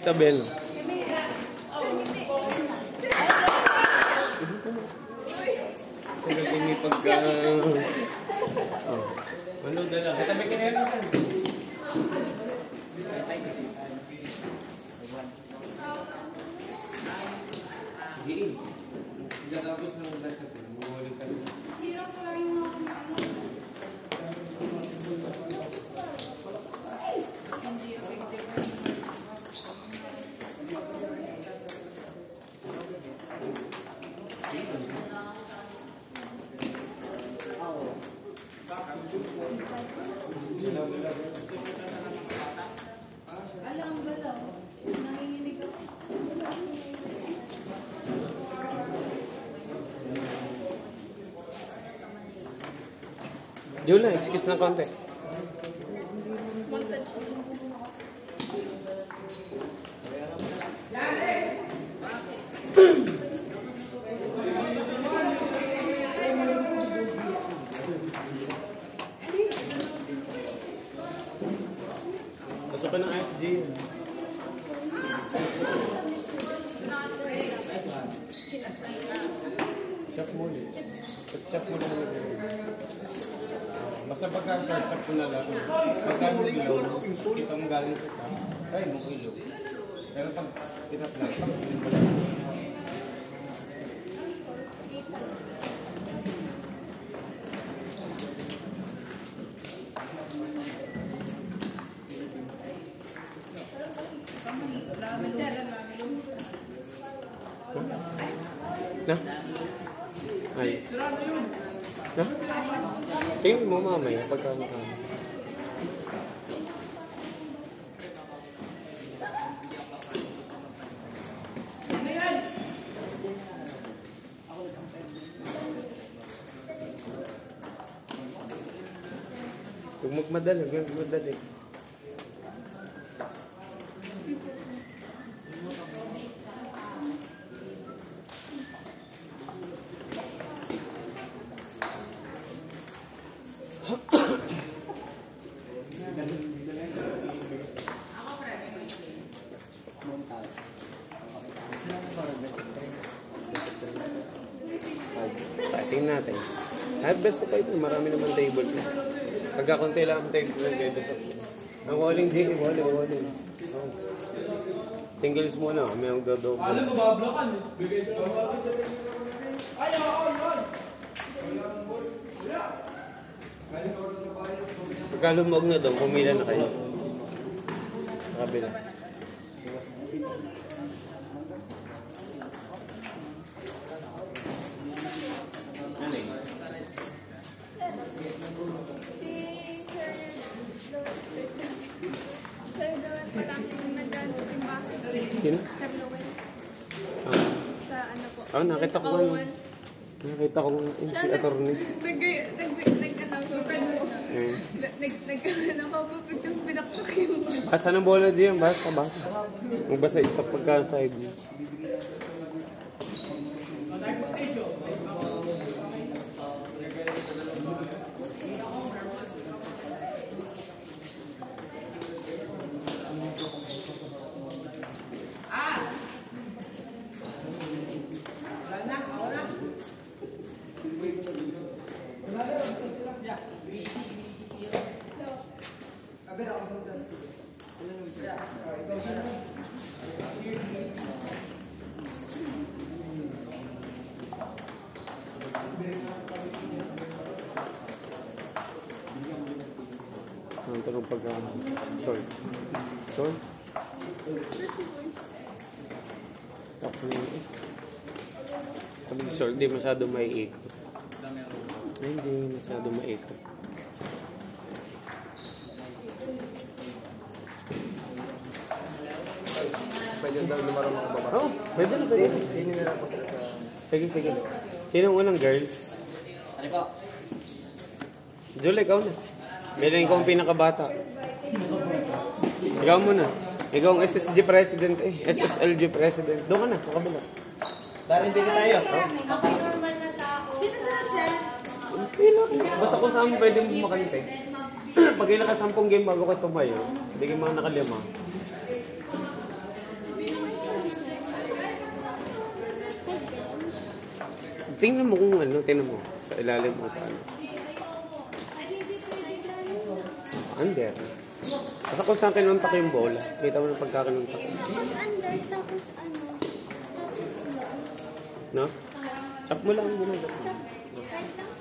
Tabel. Talagang may pagka... Oh. Ano dala? Katabi ka na yan. Tapos ng basa ko, bumalik ka rin. Hirap ko lang yung mga kumano. Alam ba daw? Nanginginig ako. Jula, excuse na konti. Pasok ka ng FG. Chop mo ulit. Chop mo lang ulit. Basta pagka-chop ko na lang. Pagka mo ilaw, kita mo galing sa chop. Ay, mo ilaw. Pero pag kinap lang, pag-ilin mo lang. Na? Ay. Na? Tingin mo mamaya pagka makama. Huwag magmadali, huwag magmadali. Tingnan natin. At best ko pa ito. Marami naman table. Pagkakunti lang ang table ng gaya sa ang walling G. Walling. Oh. Singles muna. May ang dodo. Alam mo ba, blokan? Pagka lumog na doon, pumila na kayo. Sa kabila. Sino? Sir Lowell. Sa ano po? Oh, nakita ko nga. Nakita ko nga si attorney. Nagkakapapit pinaksak yung... Basa ng bola dyan. Basa. Magbasa sa pagka-side niya. Ang tanong pag... sorry. Tapos yun eh. Sabi ko, sorry, hindi masyado maiikot. Ay, hindi masyado maiikot. Pwede daw lumarong mga baba. Oo, pwede na. Hindi nila po sila sa... Sige. Sino unang girls? Ano po? Julie, ikaw na. Meron ikaw ang pinakabata. Ikaw muna. Ikaw ang SSG president eh. SSLG president. Doon ka na, sa kabila. Dahil hindi tayo. Okay, normal na tao. Dito sa sir. Okay lang. Basta kung saan mo pwede mo makalite. Pag ilang ka 10 game bago ka tumayo, hindi ka mga nakalima. Tingnan mo kung ano, tingnan mo. Sa ilalim mo sa ano. Under. Basta kung saan kinuntak yung bola, kita mo na pagkakinuntak. Tapos under, tapos ano, tapos lang. No? Chop mo lang muna. Right lang?